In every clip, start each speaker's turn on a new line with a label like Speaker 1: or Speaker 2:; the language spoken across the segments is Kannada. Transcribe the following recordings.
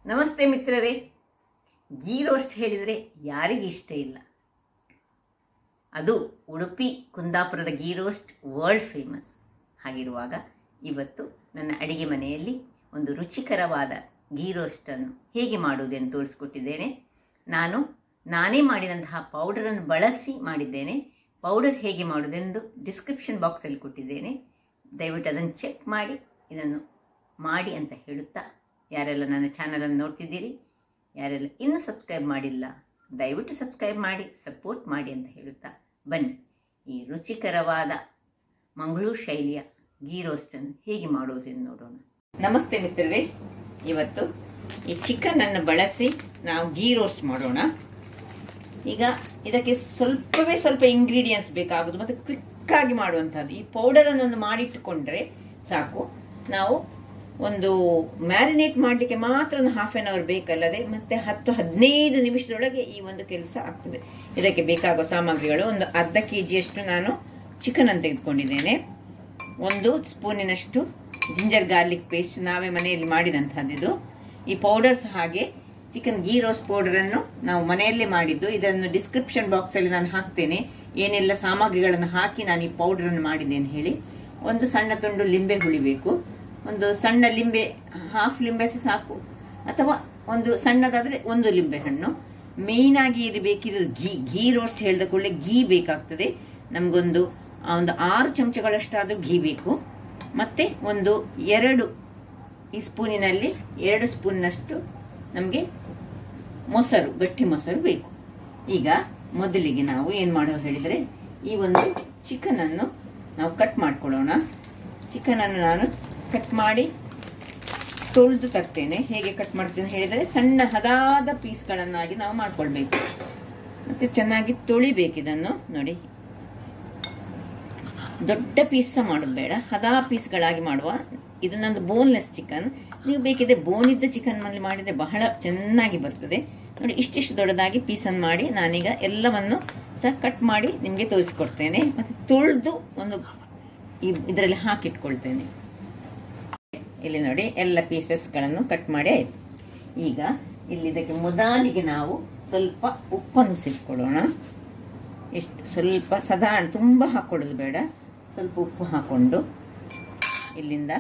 Speaker 1: ನಮಸ್ತೆ ಮಿತ್ರರೇ. ಗೀ ರೋಸ್ಟ್ ಹೇಳಿದರೆ ಯಾರಿಗೆ ಇಷ್ಟ ಇಲ್ಲ? ಅದು ಉಡುಪಿ ಕುಂದಾಪುರದ ಗೀ ರೋಸ್ಟ್ ವರ್ಲ್ಡ್ ಫೇಮಸ್. ಹಾಗಿರುವಾಗ ಇವತ್ತು ನನ್ನ ಅಡಿಗೆ ಮನೆಯಲ್ಲಿ ಒಂದು ರುಚಿಕರವಾದ ಗೀ ರೋಸ್ಟನ್ನು ಹೇಗೆ ಮಾಡುವುದೆಂದು ತೋರಿಸ್ಕೊಟ್ಟಿದ್ದೇನೆ. ನಾನೇ ಮಾಡಿದಂತಹ ಪೌಡರನ್ನು ಬಳಸಿ ಮಾಡಿದ್ದೇನೆ. ಪೌಡರ್ ಹೇಗೆ ಮಾಡುವುದೆಂದು ಡಿಸ್ಕ್ರಿಪ್ಷನ್ ಬಾಕ್ಸಲ್ಲಿ ಕೊಟ್ಟಿದ್ದೇನೆ. ದಯವಿಟ್ಟು ಅದನ್ನು ಚೆಕ್ ಮಾಡಿ ಇದನ್ನು ಮಾಡಿ ಅಂತ ಹೇಳುತ್ತಾ, ಯಾರೆಲ್ಲ ನನ್ನ ಚಾನಲನ್ನು ನೋಡ್ತಿದ್ದೀರಿ, ಯಾರೆಲ್ಲ ಇನ್ನೂ ಸಬ್ಸ್ಕ್ರೈಬ್ ಮಾಡಿಲ್ಲ ದಯವಿಟ್ಟು ಸಬ್ಸ್ಕ್ರೈಬ್ ಮಾಡಿ ಸಪೋರ್ಟ್ ಮಾಡಿ ಅಂತ ಹೇಳುತ್ತಾ, ಬನ್ನಿ ಈ ರುಚಿಕರವಾದ ಮಂಗಳೂರು ಶೈಲಿಯ ಗೀ ರೋಸ್ಟನ್ನು ಹೇಗೆ ಮಾಡುವುದೆಂದು ನೋಡೋಣ. ನಮಸ್ತೆ ಮಿತ್ರರೇ, ಇವತ್ತು ಈ ಚಿಕನ್ ಅನ್ನು ಬಳಸಿ ನಾವು ಗೀ ರೋಸ್ಟ್ ಮಾಡೋಣ. ಈಗ ಇದಕ್ಕೆ ಸ್ವಲ್ಪ ಇಂಗ್ರೀಡಿಯೆಂಟ್ಸ್ ಬೇಕಾಗುವುದು ಮತ್ತು ಕ್ವಿಕ್ ಆಗಿ ಮಾಡುವಂತಹದ್ದು. ಈ ಪೌಡರ್ ಅನ್ನು ಮಾಡಿಟ್ಟುಕೊಂಡ್ರೆ ಸಾಕು. ನಾವು ಒಂದು ಮ್ಯಾರಿನೇಟ್ ಮಾಡಲಿಕ್ಕೆ ಮಾತ್ರ ಒಂದು ಹಾಫ್ ಆನ್ ಅವರ್ ಬೇಕಲ್ಲದೆ, ಮತ್ತೆ 10-15 ನಿಮಿಷದೊಳಗೆ ಈ ಒಂದು ಕೆಲಸ ಆಗ್ತದೆ. ಇದಕ್ಕೆ ಬೇಕಾಗುವ ಸಾಮಗ್ರಿಗಳು: ಒಂದು ಅರ್ಧ ಕೆಜಿಯಷ್ಟು ನಾನು ಚಿಕನ್ ಅನ್ನು ತೆಗೆದುಕೊಂಡಿದ್ದೇನೆ. 1 ಸ್ಪೂನಿನಷ್ಟು ಜಿಂಜರ್ ಗಾರ್ಲಿಕ್ ಪೇಸ್ಟ್, ನಾವೇ ಮನೆಯಲ್ಲಿ ಮಾಡಿದಂತಹದ್ದು. ಈ ಪೌಡರ್ಸ್ ಹಾಗೆ ಚಿಕನ್ ಗೀ ರೋಸ್ಟ್ ಪೌಡರ್ ಅನ್ನು ನಾವು ಮನೆಯಲ್ಲೇ ಮಾಡಿದ್ದು. ಇದನ್ನು ಡಿಸ್ಕ್ರಿಪ್ಷನ್ ಬಾಕ್ಸ್ ಅಲ್ಲಿ ನಾನು ಹಾಕ್ತೇನೆ, ಏನೆಲ್ಲ ಸಾಮಗ್ರಿಗಳನ್ನು ಹಾಕಿ ನಾನು ಈ ಪೌಡರ್ ಅನ್ನು ಮಾಡಿದ್ದೇನೆ ಹೇಳಿ. ಒಂದು ಸಣ್ಣ ತುಂಡು ಲಿಂಬೆ ಹುಳಿ ಬೇಕು. ಒಂದು ಸಣ್ಣ ಲಿಂಬೆ, ಹಾಫ್ ಲಿಂಬೆ ಸಾಕು, ಅಥವಾ ಒಂದು ಸಣ್ಣದಾದ್ರೆ 1 ಲಿಂಬೆ ಹಣ್ಣು. ಮೇನ್ ಆಗಿ ಇರಬೇಕಿರೋದು ಗೀ ರೋಸ್ಟ್ ಹೇಳಿದ ಕೂಡಲೇ ಗೀ ಬೇಕಾಗ್ತದೆ. ನಮ್ಗೊಂದು 6 ಚಮಚಗಳಷ್ಟಾದ್ರೂ ಗೀ ಬೇಕು. ಮತ್ತೆ ಒಂದು 2 ಈ ಸ್ಪೂನಿನಲ್ಲಿ 2 ಸ್ಪೂನ್ನಷ್ಟು ನಮಗೆ ಮೊಸರು, ಗಟ್ಟಿ ಮೊಸರು ಬೇಕು. ಈಗ ಮೊದಲಿಗೆ ನಾವು ಏನ್ ಮಾಡೋದು ಹೇಳಿದ್ರೆ, ಈ ಒಂದು ಚಿಕನ್ ಅನ್ನು ನಾವು ಕಟ್ ಮಾಡ್ಕೊಳ್ಳೋಣ. ಚಿಕನ್ ಅನ್ನು ನಾನು ಕಟ್ ಮಾಡಿ ತೊಳೆದು ತರ್ತೇನೆ. ಹೇಗೆ ಕಟ್ ಮಾಡ್ತೇನೆ ಹೇಳಿದರೆ, ಸಣ್ಣ ಹದಾದ ಪೀಸ್ಗಳನ್ನಾಗಿ ನಾವು ಮಾಡ್ಕೊಳ್ಬೇಕು. ಮತ್ತೆ ಚೆನ್ನಾಗಿ ತೊಳಿಬೇಕು ಇದನ್ನು. ನೋಡಿ, ದೊಡ್ಡ ಪೀಸ್ ಮಾಡೋದು ಬೇಡ, ಹದಾ ಪೀಸ್ಗಳಾಗಿ ಮಾಡುವ. ಇದು ನಂದು ಬೋನ್ಲೆಸ್ ಚಿಕನ್. ನೀವು ಬೇಕಿದ್ರೆ ಬೋನ್ ಇದ್ದ ಚಿಕನ್ ನಲ್ಲಿ ಮಾಡಿದ್ರೆ ಬಹಳ ಚೆನ್ನಾಗಿ ಬರ್ತದೆ. ನೋಡಿ, ಇಷ್ಟಿಷ್ಟು ದೊಡ್ಡದಾಗಿ ಪೀಸನ್ನು ಮಾಡಿ ನಾನೀಗ ಎಲ್ಲವನ್ನು ಸಹ ಕಟ್ ಮಾಡಿ ನಿಮಗೆ ತೋರಿಸ್ಕೊಡ್ತೇನೆ. ಮತ್ತೆ ತೊಳೆದು ಒಂದು ಇದರಲ್ಲಿ ಹಾಕಿಟ್ಕೊಳ್ತೇನೆ. ಇಲ್ಲಿ ನೋಡಿ, ಎಲ್ಲ ಪೀಸಸ್ಗಳನ್ನು ಕಟ್ ಮಾಡಿ ಆಯ್ತು. ಈಗ ಇಲ್ಲಿ ಇದಕ್ಕೆ ಮೊದಲಿಗೆ ನಾವು ಸ್ವಲ್ಪ ಉಪ್ಪನ್ನು ಸೇರಿಸ್ಕೊಳ್ಳೋಣ. ಸ್ವಲ್ಪ ಸಾಧಾರಣ, ತುಂಬಾ ಹಾಕೊಳ್ಳೋದು ಬೇಡ. ಸ್ವಲ್ಪ ಉಪ್ಪು ಹಾಕೊಂಡು ಇಲ್ಲಿಂದ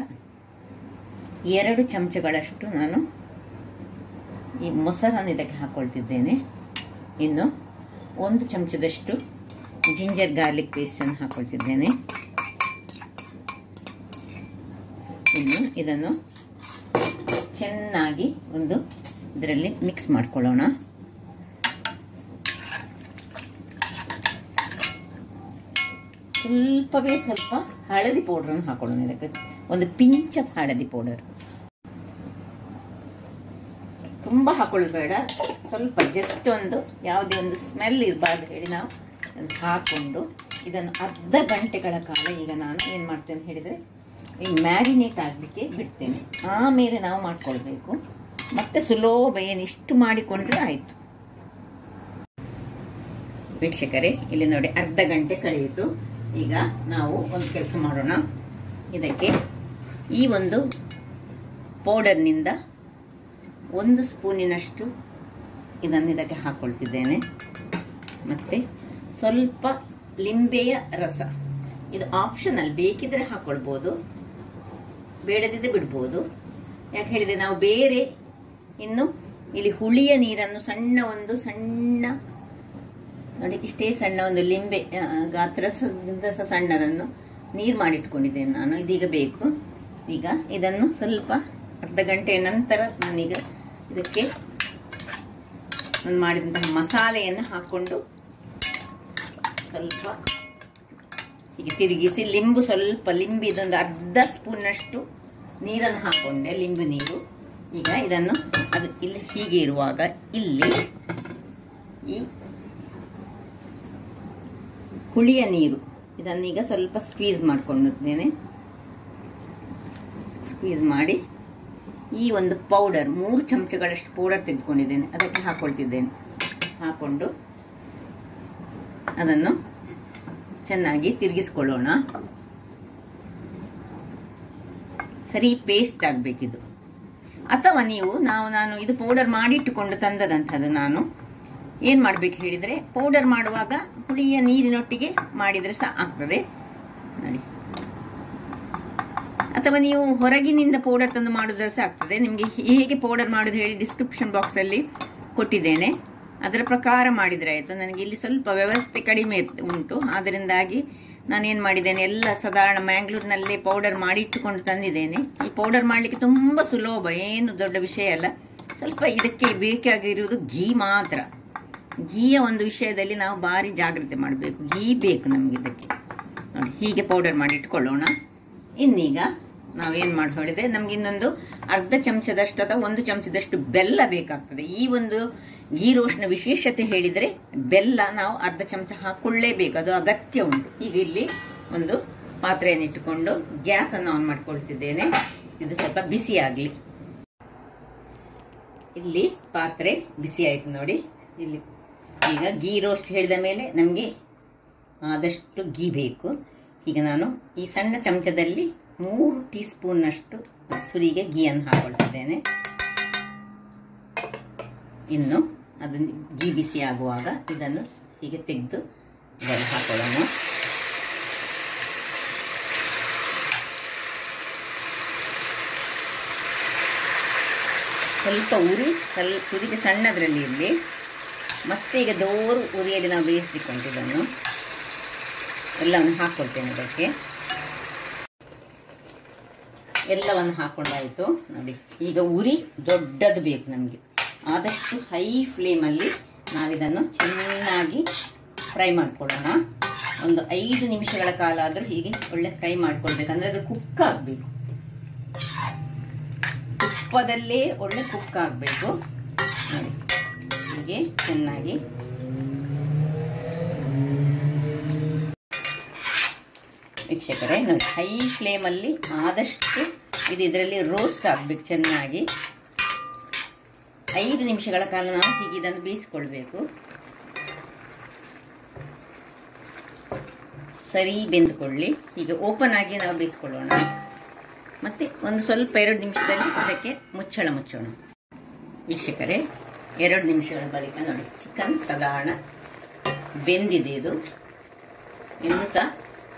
Speaker 1: 2 ಚಮಚಗಳಷ್ಟು ನಾನು ಈ ಮೊಸರನ್ನು ಇದಕ್ಕೆ ಹಾಕೊಳ್ತಿದ್ದೇನೆ. ಇನ್ನು 1 ಚಮಚದಷ್ಟು ಜಿಂಜರ್ ಗಾರ್ಲಿಕ್ ಪೇಸ್ಟ್ ಅನ್ನು ಹಾಕೊಳ್ತಿದ್ದೇನೆ. ಇನ್ನು ಇದನ್ನು ಚೆನ್ನಾಗಿ ಒಂದು ಇದರಲ್ಲಿ ಮಿಕ್ಸ್ ಮಾಡ್ಕೊಳ್ಳೋಣ. ಸ್ವಲ್ಪ ಹಳದಿ ಪೌಡರ್ ಅನ್ನು ಹಾಕೊಳ್ಳೋಣ. ಇದಕ್ಕೆ ಒಂದು ಪಿಂಚ್ ಆಫ್ ಹಳದಿ ಪೌಡರ್, ತುಂಬಾ ಹಾಕೊಳ್ಳಬೇಡ, ಸ್ವಲ್ಪ ಜಸ್ಟ್ ಒಂದು ಯಾವುದೇ ಒಂದು ಸ್ಮೆಲ್ ಇರಬಾರ್ದು ಹೇಳಿ ನಾವು ಹಾಕೊಂಡು ಇದನ್ನು ಅರ್ಧ ಗಂಟೆಗಳ ಕಾಲ ಈಗ ನಾನು ಏನ್ ಮಾಡ್ತೇನೆ ಹೇಳಿದ್ರೆ, ಈ ಮ್ಯಾರಿನೇಟ್ ಆಗ್ಲಿಕ್ಕೆ ಬಿಡ್ತೇನೆ. ಆಮೇಲೆ ನಾವು ಮಾಡ್ಕೊಳ್ಬೇಕು. ಮತ್ತೆ ಸುಲಭ ಇಷ್ಟು ಮಾಡಿಕೊಂಡ್ರೆ ಆಯ್ತು. ವೀಕ್ಷಕರೇ, ಇಲ್ಲಿ ನೋಡಿ, ಅರ್ಧ ಗಂಟೆ ಕಳೆಯಿತು. ಈಗ ನಾವು ಒಂದು ಕೆಲಸ ಮಾಡೋಣ. ಇದಕ್ಕೆ ಈ ಒಂದು ಪೌಡರ್ನಿಂದ 1 ಸ್ಪೂನಿನಷ್ಟು ಇದನ್ನು ಇದಕ್ಕೆ ಹಾಕೊಳ್ತಿದ್ದೇನೆ. ಮತ್ತೆ ಸ್ವಲ್ಪ ಲಿಂಬೆಯ ರಸ, ಇದು ಆಪ್ಷನಲ್, ಬೇಕಿದ್ರೆ ಹಾಕೊಳ್ಬಹುದು, ಬೇಡದಿದ್ರೆ ಬಿಡ್ಬೋದು. ಯಾಕೆ ಹೇಳಿದ್ರೆ, ನಾವು ಬೇರೆ ಇನ್ನು ಇಲ್ಲಿ ಹುಳಿಯ ನೀರನ್ನು ಸಣ್ಣ ನೋಡಿ, ಇಷ್ಟೇ ಸಣ್ಣ ಒಂದು ಲಿಂಬೆ ಗಾತ್ರದಿಂದ ಸಣ್ಣದನ್ನು ನೀರು ಮಾಡಿಟ್ಕೊಂಡಿದ್ದೇನೆ ನಾನು. ಇದೀಗ ಬೇಕು. ಈಗ ಇದನ್ನು ಸ್ವಲ್ಪ ಅರ್ಧ ಗಂಟೆಯ ನಂತರ ನಾನೀಗ ಇದಕ್ಕೆ ನಾನು ಮಾಡಿದಂತಹ ಮಸಾಲೆಯನ್ನು ಹಾಕೊಂಡು ಸ್ವಲ್ಪ ಹೀಗೆ ತಿರುಗಿಸಿ, ಲಿಂಬು ಇದೊಂದು ಅರ್ಧ ಸ್ಪೂನ್ನಷ್ಟು ನೀರನ್ನು ಹಾಕೊಂಡೆ, ಲಿಂಬು ನೀರು. ಈಗ ಇದನ್ನು ಅದು ಇಲ್ಲಿ ಹೀಗೆ ಇರುವಾಗ ಇಲ್ಲಿ ಈ ಹುಳಿಯ ನೀರು ಇದನ್ನೀಗ ಸ್ವಲ್ಪ ಸ್ಕ್ವೀಸ್ ಮಾಡ್ಕೊಂಡಿದ್ದೇನೆ. ಸ್ಕ್ವೀಸ್ ಮಾಡಿ ಈ ಒಂದು ಪೌಡರ್ 3 ಚಮಚಗಳಷ್ಟು ಪೌಡರ್ ತೆಗೆದುಕೊಂಡಿದ್ದೇನೆ, ಅದಕ್ಕೆ ಹಾಕೊಳ್ತಿದ್ದೇನೆ. ಹಾಕೊಂಡು ಅದನ್ನು ಚೆನ್ನಾಗಿ ತಿರುಗಿಸ್ಕೊಳ್ಳೋಣ. ಸರಿ ಪೇಸ್ಟ್ ಆಗಬೇಕಿದು. ಅಥವಾ ನೀವು ನಾನು ಇದು ಪೌಡರ್ ಮಾಡಿಟ್ಟುಕೊಂಡು ತಂದದಂಥದ್ದು. ನಾನು ಏನು ಮಾಡಬೇಕು ಹೇಳಿದರೆ, ಪೌಡರ್ ಮಾಡುವಾಗ ಹುಳಿಯ ನೀರಿನೊಟ್ಟಿಗೆ ಮಾಡಿದರೆ ಸಹ ಆಗ್ತದೆ ನೋಡಿ. ಅಥವಾ ನೀವು ಹೊರಗಿನಿಂದ ಪೌಡರ್ ತಂದು ಮಾಡಿದ್ರೆ ಸಹ ಆಗ್ತದೆ. ನಿಮಗೆ ಹೇಗೆ ಪೌಡರ್ ಮಾಡೋದು ಹೇಳಿ ಡಿಸ್ಕ್ರಿಪ್ಷನ್ ಬಾಕ್ಸಲ್ಲಿ ಕೊಟ್ಟಿದ್ದೇನೆ, ಅದರ ಪ್ರಕಾರ ಮಾಡಿದರೆ ಆಯಿತು. ನನಗೆ ಇಲ್ಲಿ ಸ್ವಲ್ಪ ವ್ಯವಸ್ಥೆ ಕಡಿಮೆ ಉಂಟು, ಅದರಿಂದಾಗಿ ನಾನೇನು ಮಾಡಿದ್ದೇನೆ, ಎಲ್ಲ ಸಾಧಾರಣ ಮ್ಯಾಂಗ್ಳೂರಿನಲ್ಲೇ ಪೌಡರ್ ಮಾಡಿ ಇಟ್ಟುಕೊಂಡು ತಂದಿದ್ದೇನೆ. ಈ ಪೌಡರ್ ಮಾಡಲಿಕ್ಕೆ ತುಂಬ ಸುಲಭ, ಏನು ದೊಡ್ಡ ವಿಷಯ ಅಲ್ಲ. ಸ್ವಲ್ಪ ಇದಕ್ಕೆ ಬೇಕಾಗಿರುವುದು ಘೀ ಮಾತ್ರ. ಘೀಯ ಒಂದು ವಿಷಯದಲ್ಲಿ ನಾವು ಭಾರಿ ಜಾಗ್ರತೆ ಮಾಡಬೇಕು. ಘೀ ಬೇಕು ನಮಗೆ ಇದಕ್ಕೆ ನೋಡಿ. ಹೀಗೆ ಪೌಡರ್ ಮಾಡಿ ಇಟ್ಕೊಳ್ಳೋಣ. ಇನ್ನೀಗ ನಾವೇನು ಮಾಡಿ ಹೇಳಿದ್ರೆ, ನಮ್ಗೆ ಇನ್ನೊಂದು ಅರ್ಧ ಚಮಚದಷ್ಟು ಅಥವಾ 1 ಚಮಚದಷ್ಟು ಬೆಲ್ಲ ಬೇಕಾಗ್ತದೆ. ಈ ಒಂದು ಗೀ ರೋಸ್ಟ್ನ ವಿಶೇಷತೆ ಹೇಳಿದರೆ ಬೆಲ್ಲ ನಾವು ಅರ್ಧ ಚಮಚ ಹಾಕೊಳ್ಳೇಬೇಕು, ಅದು ಅಗತ್ಯ ಉಂಟು. ಈಗ ಇಲ್ಲಿ ಒಂದು ಪಾತ್ರೆಯನ್ನು ಇಟ್ಟುಕೊಂಡು ಗ್ಯಾಸ್ ಅನ್ನು ಆನ್ ಮಾಡ್ಕೊಳ್ತಿದ್ದೇನೆ. ಇದು ಸ್ವಲ್ಪ ಬಿಸಿ ಆಗಲಿ. ಇಲ್ಲಿ ಪಾತ್ರೆ ಬಿಸಿ ಆಯ್ತು ನೋಡಿ. ಇಲ್ಲಿ ಈಗ ಗೀ ರೋಸ್ಟ್ ಹೇಳಿದ ಮೇಲೆ ನಮಗೆ ಆದಷ್ಟು ಗೀ ಬೇಕು. ಈಗ ನಾನು ಈ ಸಣ್ಣ ಚಮಚದಲ್ಲಿ 3 ಟೀ ಸ್ಪೂನ್ನಷ್ಟು ಸುರಿಗೆ ಗೀಯನ್ನು ಹಾಕೊಳ್ತಿದ್ದೇನೆ. ಇನ್ನು ಅದನ್ನು ಗೀ ಬಿಸಿ ಆಗುವಾಗ ಇದನ್ನು ಹೀಗೆ ತೆಗೆದು ಇದನ್ನು ಹಾಕೊಳ್ಳೋಣ. ಸ್ವಲ್ಪ ಉರಿಗೆ ಸಣ್ಣದರಲ್ಲಿ ಇರಲಿ. ಮತ್ತೆ ಈಗ ದೋರು ಉರಿಯಲ್ಲಿ ನಾವು ಬೇಯಿಸ್ಲಿಕ್ಕುಂಟು. ಇದನ್ನು ಎಲ್ಲವನ್ನು ಹಾಕ್ಕೊಳ್ತೇನೆ. ಅದಕ್ಕೆ ಎಲ್ಲವನ್ನು ಹಾಕೊಂಡಾಯಿತು ನೋಡಿ. ಈಗ ಉರಿ ದೊಡ್ಡದು ಬೇಕು ನಮಗೆ. ಆದಷ್ಟು ಹೈ ಫ್ಲೇಮಲ್ಲಿ ನಾವಿದನ್ನು ಚೆನ್ನಾಗಿ ಫ್ರೈ ಮಾಡ್ಕೊಳ್ಳೋಣ. ಒಂದು 5 ನಿಮಿಷಗಳ ಕಾಲ ಆದರೂ ಹೀಗೆ ಒಳ್ಳೆ ಫ್ರೈ ಮಾಡ್ಕೊಳ್ಬೇಕಂದ್ರೆ ಅದು ಕುಕ್ ಆಗಬೇಕು. ತುಪ್ಪದಲ್ಲೇ ಒಳ್ಳೆ ಕುಕ್ ಆಗಬೇಕು ನೋಡಿ. ಹೀಗೆ ಚೆನ್ನಾಗಿ ವೀಕ್ಷಕರೇ ನೋಡಿ, ಹೈ ಫ್ಲೇಮಲ್ಲಿ ಆದಷ್ಟು ಇದರಲ್ಲಿ ರೋಸ್ಟ್ ಆಗಬೇಕು ಚೆನ್ನಾಗಿ. 5 ನಿಮಿಷಗಳ ಕಾಲ ನಾವು ಹೀಗೆ ಇದನ್ನು ಬೇಯಿಸಿಕೊಳ್ಬೇಕು. ಸರಿ ಬೆಂದುಕೊಳ್ಳಿ. ಈಗ ಓಪನ್ ಆಗಿ ನಾವು ಬೇಯಿಸ್ಕೊಳ್ಳೋಣ. ಮತ್ತೆ ಒಂದು ಸ್ವಲ್ಪ 2 ನಿಮಿಷದಲ್ಲಿ ಇದಕ್ಕೆ ಮುಚ್ಚೋಣ. ವೀಕ್ಷಕರೇ 2 ನಿಮಿಷಗಳ ಬಳಿಕ ನೋಡಿ, ಚಿಕನ್ ಸಾಧಾರಣ ಬೆಂದಿದೆ. ಇದು ಇನ್ನು ಸಹ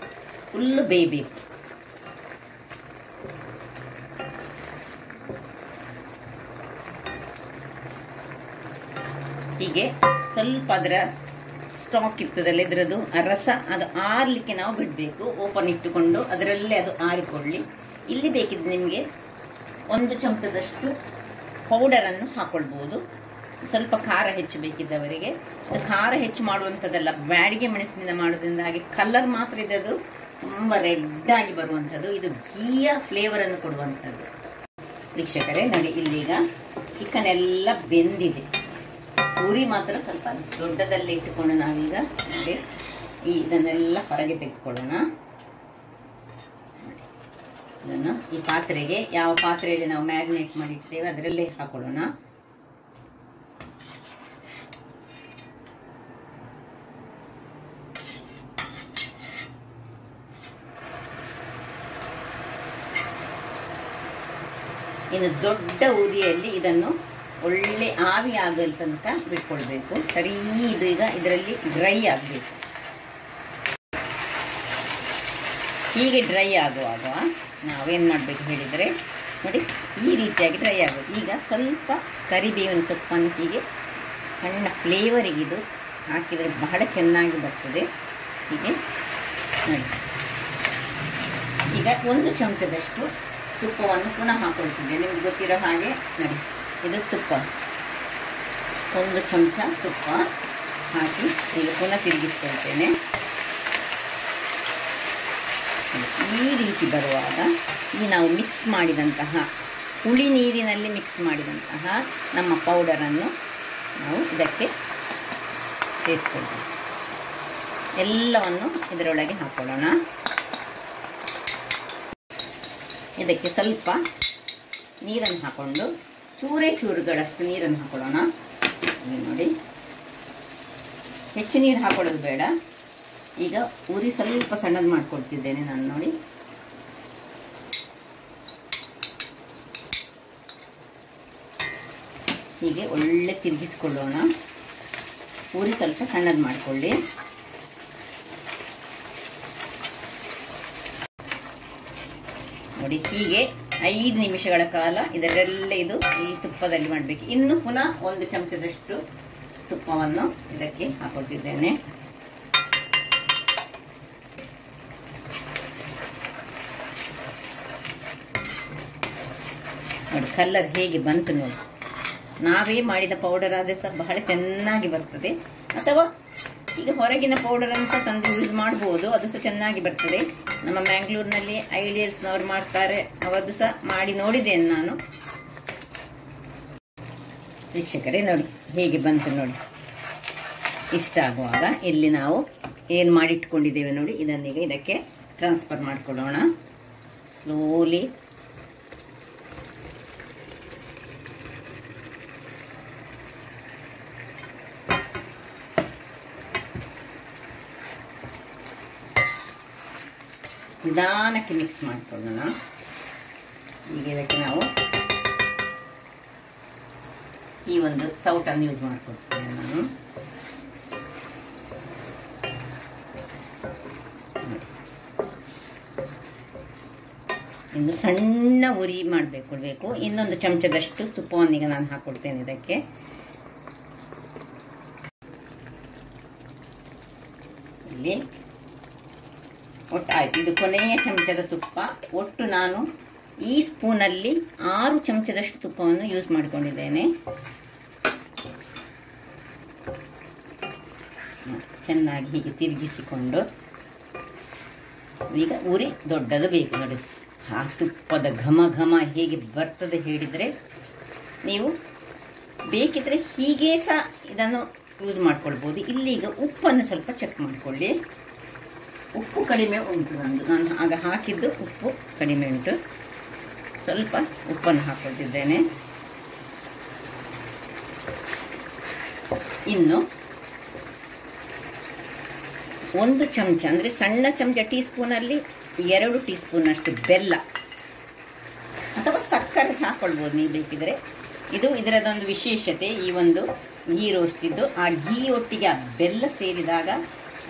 Speaker 1: ಫುಲ್ ಬೇಯಬೇಕು. ಹೀಗೆ ಸ್ವಲ್ಪ ಅದರ ಸ್ಟಾಕ್ ಇರ್ತದಲ್ಲ, ಇದರದ್ದು ರಸ ಅದು ಆರ್ಲಿಕ್ಕೆ ನಾವು ಬಿಡಬೇಕು. ಓಪನ್ ಇಟ್ಟುಕೊಂಡು ಅದರಲ್ಲೇ ಅದು ಆರಿಕೊಳ್ಳಿ. ಇಲ್ಲಿ ಬೇಕಿದ್ರೆ ನಿಮಗೆ 1 ಚಮಚದಷ್ಟು ಪೌಡರನ್ನು ಹಾಕೊಳ್ಬಹುದು. ಸ್ವಲ್ಪ ಖಾರ ಹೆಚ್ಚು ಬೇಕಿದ್ದವರಿಗೆ. ಖಾರ ಹೆಚ್ಚು ಮಾಡುವಂಥದ್ದಲ್ಲ, ಬ್ಯಾಡಿಗೆ ಮೆಣಸಿನಿಂದ ಮಾಡೋದ್ರಿಂದ ಹಾಗೆ ಕಲರ್ ಮಾತ್ರ ಇದದು ತುಂಬ ರೆಡ್ ಆಗಿ ಬರುವಂಥದ್ದು. ಇದು ಘೀಯ ಫ್ಲೇವರ್ ಅನ್ನು ಕೊಡುವಂಥದ್ದು. ವೀಕ್ಷಕರೇ ನೋಡಿ, ಇಲ್ಲೀಗ ಚಿಕನ್ ಎಲ್ಲ ಬೆಂದಿದೆ. ಉರಿ ಮಾತ್ರ ಸ್ವಲ್ಪ ದೊಡ್ಡದಲ್ಲೇ ಇಟ್ಟುಕೊಂಡು ನಾವೀಗ ನೋಡಿ ಇದನ್ನೆಲ್ಲ ಹೊರಗೆ ತೆಗೆದುಕೊಳ್ಳೋಣ. ಇದನ್ನು ಈ ಪಾತ್ರೆಗೆ, ಯಾವ ಪಾತ್ರೆಯಲ್ಲಿ ನಾವು ಮ್ಯಾರಿನೇಟ್ ಮಾಡಿರ್ತೇವೆ ಅದರಲ್ಲೇ ಹಾಕೊಳ್ಳೋಣ. ಇನ್ನು ದೊಡ್ಡ ಉರಿಯಲ್ಲಿ ಇದನ್ನು ಒಳ್ಳೆ ಆವಿ ಆಗಲ್ ತನಕ ಬಿಟ್ಕೊಳ್ಬೇಕು. ಸರಿ, ಇದು ಈಗ ಇದರಲ್ಲಿ ಡ್ರೈ ಆಗಬೇಕು. ಹೀಗೆ ಡ್ರೈ ಆಗುವಾಗ ನಾವೇನು ಮಾಡಬೇಕು ಹೇಳಿದರೆ ನೋಡಿ, ಈ ರೀತಿಯಾಗಿ ಡ್ರೈ ಆಗಬೇಕು. ಈಗ ಸ್ವಲ್ಪ ಕರಿಬೇವಿನ ಸೊಪ್ಪನ್ನು ಹೀಗೆ ಸಣ್ಣ ಫ್ಲೇವರಿಗೆ ಇದು ಹಾಕಿದರೆ ಬಹಳ ಚೆನ್ನಾಗಿ ಬರ್ತದೆ. ಹೀಗೆ ನೋಡಿ, ಈಗ 1 ಚಮಚದಷ್ಟು ತುಪ್ಪವನ್ನು ಪುನಃ ಹಾಕೊಳ್ತಿದ್ದೆ. ನಿಮ್ಗೆ ಗೊತ್ತಿರೋ ಹಾಗೆ ನೋಡಿ, ಇದು ತುಪ್ಪ 1 ಚಮಚ ತುಪ್ಪ ಹಾಕಿ ಈಗ ಪುನಃ ತಿರುಗಿಸ್ಕೊಳ್ತೇನೆ. ಈ ರೀತಿ ಬರುವಾಗ ಈ ನಾವು ಮಿಕ್ಸ್ ಮಾಡಿದಂತಹ ಹುಳಿ ನೀರಿನಲ್ಲಿ ಮಿಕ್ಸ್ ಮಾಡಿದಂತಹ ನಮ್ಮ ಪೌಡರನ್ನು ನಾವು ಇದಕ್ಕೆ ಸೇರಿಸ್ಕೊಳ್ತೇವೆ. ಎಲ್ಲವನ್ನು ಇದರೊಳಗೆ ಹಾಕೊಳ್ಳೋಣ. ಇದಕ್ಕೆ ಸ್ವಲ್ಪ ನೀರನ್ನು ಹಾಕೊಂಡು ಚೂರುಗಳಷ್ಟು ನೀರನ್ನು ಹಾಕೊಳ್ಳೋಣ. ನೋಡಿ, ಹೆಚ್ಚು ನೀರು ಹಾಕೊಳ್ಳೋದು ಬೇಡ. ಈಗ ಉರಿ ಸ್ವಲ್ಪ ಸಣ್ಣದು ಮಾಡ್ಕೊಳ್ತಿದ್ದೇನೆ ನಾನು ನೋಡಿ. ಹೀಗೆ ಒಳ್ಳೆ ತಿರುಗಿಸ್ಕೊಳ್ಳೋಣ. ಪೂರಿ ಸ್ವಲ್ಪ ಸಣ್ಣದು ಮಾಡಿಕೊಳ್ಳಿ. ನೋಡಿ, ಹೀಗೆ 5 ನಿಮಿಷಗಳ ಕಾಲ ಇದರೆಲ್ಲ ಇದು ಈ ತುಪ್ಪದಲ್ಲಿ ಮಾಡಬೇಕು. ಇನ್ನು ಪುನಃ 1 ಚಮಚದಷ್ಟು ತುಪ್ಪವನ್ನು ಇದಕ್ಕೆ ಹಾಕೊಳ್ತಿದ್ದೇನೆ. ನೋಡಿ, ಕಲರ್ ಹೇಗೆ ಬಂತು ನೋಡಿ. ನಾವೇ ಮಾಡಿದ ಪೌಡರ್ ಆದ್ರೆ ಸಹ ಬಹಳ ಚೆನ್ನಾಗಿ ಬರ್ತದೆ. ಅಥವಾ ಈಗ ಹೊರಗಿನ ಪೌಡರ್ ಅನ್ನು ಸಹ ತಂದು ಯೂಸ್ ಮಾಡಬಹುದು, ಅದು ಸಹ ಚೆನ್ನಾಗಿ ಬರ್ತದೆ. ನಮ್ಮ ಮ್ಯಾಂಗ್ಳೂರ್ನಲ್ಲಿ ಐಡಿಯಲ್ಸ್ನವ್ರು ಮಾಡ್ತಾರೆ, ಅವತ್ತು ಸಹ ಮಾಡಿ ನೋಡಿದ್ದೇನೆ ನಾನು. ವೀಕ್ಷಕರೇ ನೋಡಿ ಹೇಗೆ ಬಂತು ನೋಡಿ. ಇಷ್ಟ ಆಗುವಾಗ ಇಲ್ಲಿ ನಾವು ಏನು ಮಾಡಿಟ್ಕೊಂಡಿದ್ದೇವೆ ನೋಡಿ, ಇದನ್ನೀಗ ಇದಕ್ಕೆ ಟ್ರಾನ್ಸ್ಫರ್ ಮಾಡಿಕೊಳ್ಳೋಣ ಸ್ಲೋಲಿ. ನಿಧಾನಕ್ಕೆ ಮಿಕ್ಸ್ ಮಾಡಿಕೊಳ್ಳೋಣ. ಈಗ ಇದಕ್ಕೆ ನಾವು ಈ ಒಂದು ಸೌಟನ್ನು ಯೂಸ್ ಮಾಡ್ಕೊಳ್ತೇನೆ ನಾನು. ಇನ್ನು ಸಣ್ಣ ಉರಿ ಮಾಡಬೇಕು. ಇನ್ನೊಂದು ಚಮಚದಷ್ಟು ತುಪ್ಪವನ್ನೀಗ ನಾನು ಹಾಕೊಳ್ತೇನೆ ಇದಕ್ಕೆ. ಇಲ್ಲಿ ಒಟ್ಟು ಆಯ್ತು, ಇದು ಕೊನೆಯ ಚಮಚದ ತುಪ್ಪ. ಒಟ್ಟು ನಾನು ಈ ಸ್ಪೂನಲ್ಲಿ 6 ಚಮಚದಷ್ಟು ತುಪ್ಪವನ್ನು ಯೂಸ್ ಮಾಡಿಕೊಂಡಿದ್ದೇನೆ. ಚೆನ್ನಾಗಿ ಹೀಗೆ ತಿರುಗಿಸಿಕೊಂಡು, ಈಗ ಉರಿ ದೊಡ್ಡದು ಬೇಕು ನೋಡಿ. ಆ ತುಪ್ಪದ ಘಮ ಘಮ ಹೇಗೆ ಬರ್ತದೆ ಹೇಳಿದರೆ, ನೀವು ಬೇಕಿದ್ರೆ ಹೀಗೆ ಸಹ ಇದನ್ನು ಯೂಸ್ ಮಾಡ್ಕೊಳ್ಬೋದು. ಇಲ್ಲೀಗ ಉಪ್ಪನ್ನು ಸ್ವಲ್ಪ ಚೆಕ್ ಮಾಡಿಕೊಳ್ಳಿ. ಉಪ್ಪು ಕಡಿಮೆ ಉಂಟು ನಾನು ಆಗ ಹಾಕಿದ್ದು ಉಪ್ಪು ಕಡಿಮೆ ಉಂಟು. ಸ್ವಲ್ಪ ಉಪ್ಪನ್ನು ಹಾಕೊಳ್ತಿದ್ದೇನೆ. ಇನ್ನು 1 ಚಮಚ ಅಂದರೆ ಸಣ್ಣ ಚಮಚ ಟೀ ಸ್ಪೂನಲ್ಲಿ 2 ಟೀ ಸ್ಪೂನ್ ಅಷ್ಟು ಬೆಲ್ಲ ಅಥವಾ ಸಕ್ಕರೆ ಹಾಕೊಳ್ಬೋದು ನೀವು ಬೇಕಿದ್ರೆ. ಇದು ಇದರದೊಂದು ವಿಶೇಷತೆ, ಈ ಒಂದು ಗೀ ರೋಸ್ಟ್ ಇದ್ದು. ಆ ಗೀ ಒಟ್ಟಿಗೆ ಆ ಬೆಲ್ಲ ಸೇರಿದಾಗ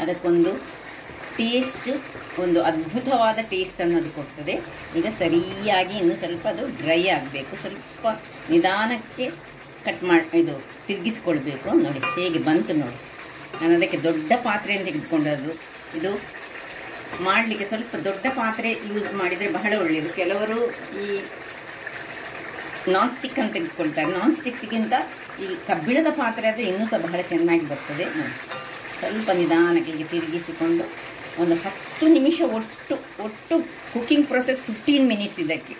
Speaker 1: ಅದಕ್ಕೊಂದು ಟೇಸ್ಟ್, ಒಂದು ಅದ್ಭುತವಾದ ಟೇಸ್ಟ್ ಅನ್ನೋದು ಕೊಡ್ತದೆ. ಈಗ ಸರಿಯಾಗಿ ಇನ್ನು ಸ್ವಲ್ಪ ಅದು ಡ್ರೈ ಆಗಬೇಕು. ಸ್ವಲ್ಪ ನಿಧಾನಕ್ಕೆ ಕಟ್ ಮಾಡಿ ಇದು ತಿರುಗಿಸ್ಕೊಳ್ಬೇಕು. ನೋಡಿ ಹೇಗೆ ಬಂತು ನೋಡಿ. ನಾನು ಅದಕ್ಕೆ ದೊಡ್ಡ ಪಾತ್ರೆಯನ್ನು ತೆಗೆದುಕೊಂಡದ್ದು. ಇದು ಮಾಡಲಿಕ್ಕೆ ಸ್ವಲ್ಪ ದೊಡ್ಡ ಪಾತ್ರೆ ಯೂಸ್ ಮಾಡಿದರೆ ಬಹಳ ಒಳ್ಳೆಯದು. ಕೆಲವರು ಈ ನಾನ್ ಸ್ಟಿಕ್ ಅಂತ ತೆಗೆದುಕೊಳ್ತಾರೆ. ನಾನ್ ಸ್ಟಿಕ್ಗಿಂತ ಈ ಕಬ್ಬಿಣದ ಪಾತ್ರೆ ಆದರೆ ಇನ್ನೂ ಸಹ ಬಹಳ ಚೆನ್ನಾಗಿ ಬರ್ತದೆ. ನೋಡಿ, ಸ್ವಲ್ಪ ನಿಧಾನಕ್ಕೆ ಹೀಗೆ ತಿರುಗಿಸಿಕೊಂಡು ಒಂದು 10 ನಿಮಿಷ ಒಟ್ಟು ಕುಕಿಂಗ್ ಪ್ರೊಸೆಸ್ 15 ಮಿನಿಟ್ಸ್ ಇದಕ್ಕೆ.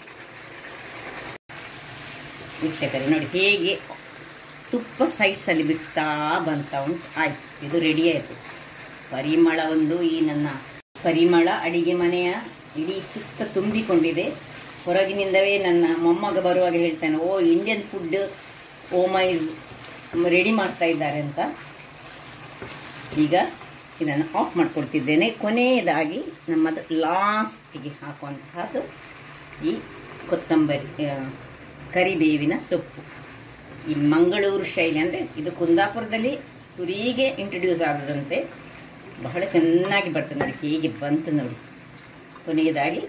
Speaker 1: ವೀಕ್ಷಕರೇ ನೋಡಿ ಹೇಗೆ ತುಪ್ಪ ಸೈಡ್ಸಲ್ಲಿ ಬಿಡ್ತಾ ಬಂತಾ ಉಂಟು. ಆಯ್ತು, ಇದು ರೆಡಿ ಆಯಿತು. ಪರಿಮಳ ಒಂದು, ಈ ನನ್ನ ಪರಿಮಳ ಅಡಿಗೆ ಮನೆಯ ಇಡೀ ಸುತ್ತ ತುಂಬಿಕೊಂಡಿದೆ. ಹೊರಗಿನಿಂದವೇ ನನ್ನ ಮೊಮ್ಮಗ ಬರುವಾಗ ಹೇಳ್ತಾನೆ, ಓ ಇಂಡಿಯನ್ ಫುಡ್ ಓಮೈಸ್ ರೆಡಿ ಮಾಡ್ತಾ ಇದ್ದಾರೆ ಅಂತ. ಈಗ ಇದನ್ನು ಆಫ್ ಮಾಡ್ಕೊಳ್ತಿದ್ದೇನೆ. ಕೊನೆಯದಾಗಿ ನಮ್ಮದು ಲಾಸ್ಟಿಗೆ ಹಾಕುವಂತಹದ್ದು ಈ ಕೊತ್ತಂಬರಿ, ಕರಿಬೇವಿನ ಸೊಪ್ಪು. ಈ ಮಂಗಳೂರು ಶೈಲಿ ಅಂದರೆ ಇದು ಕುಂದಾಪುರದಲ್ಲಿ ಸುರಿಗೆ ಇಂಟ್ರೊಡ್ಯೂಸ್ ಆದದಂತೆ ಬಹಳ ಚೆನ್ನಾಗಿ ಬರ್ತದೆ ನೋಡಿ. ಹೇಗೆ ಬಂತು ನೋಡಿ. ಕೊನೆಯದಾಗಿ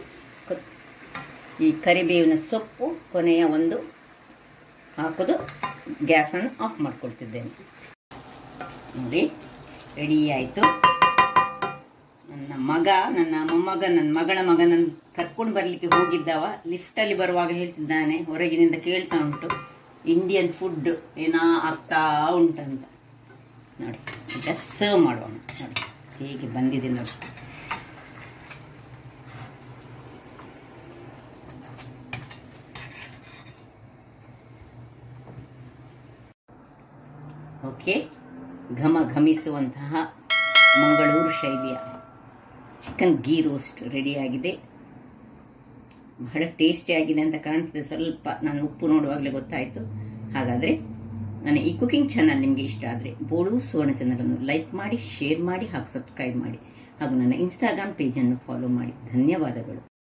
Speaker 1: ಈ ಕರಿಬೇವಿನ ಸೊಪ್ಪು ಕೊನೆಯ ಒಂದು ಹಾಕೋದು. ಗ್ಯಾಸನ್ನು ಆಫ್ ಮಾಡ್ಕೊಳ್ತಿದ್ದೇನೆ ನೋಡಿ. ರೆಡಿ ಆಯಿತು. ನನ್ನ ಮೊಮ್ಮಗ ನನ್ನ ಮಗಳ ಮಗನನ್ನು ಕರ್ಕೊಂಡು ಬರಲಿಕ್ಕೆ ಹೋಗಿದ್ದವ ಲಿಫ್ಟಲ್ಲಿ ಬರುವಾಗ ಹೇಳ್ತಿದ್ದಾನೆ, ಹೊರಗಿನಿಂದ ಕೇಳ್ತಾ ಉಂಟು, ಇಂಡಿಯನ್ ಫುಡ್ ಏನಾ ಆಗ್ತಾ ಉಂಟಂತ. ನೋಡಿ ಈಗ ಸರ್ವ್ ಮಾಡೋಣ. ನೋಡಿ ಹೇಗೆ ಬಂದಿದೆ ನೋಡಿ. ಓಕೆ, ಘಮ ಘಮಿಸುವಂತಹ ಮಂಗಳೂರು ಶೈಲಿಯ ಚಿಕನ್ ಗೀ ರೋಸ್ಟ್ ರೆಡಿಯಾಗಿದೆ. ಬಹಳ ಟೇಸ್ಟಿ ಆಗಿದೆ ಅಂತ ಕಾಣ್ತದೆ. ಸ್ವಲ್ಪ ನಾನು ಉಪ್ಪು ನೋಡುವಾಗಲೇ ಗೊತ್ತಾಯಿತು. ಹಾಗಾದರೆ ನನ್ನ ಈ ಕುಕಿಂಗ್ ಚಾನಲ್ ನಿಮಗೆ ಇಷ್ಟ ಆದರೆ ಬೋಳು ಸುವರ್ಣ ಚಾನಲನ್ನು ಲೈಕ್ ಮಾಡಿ, ಶೇರ್ ಮಾಡಿ ಹಾಗೂ ಸಬ್ಸ್ಕ್ರೈಬ್ ಮಾಡಿ ಹಾಗೂ ನನ್ನ ಇನ್ಸ್ಟಾಗ್ರಾಮ್ ಪೇಜನ್ನು ಫಾಲೋ ಮಾಡಿ. ಧನ್ಯವಾದಗಳು.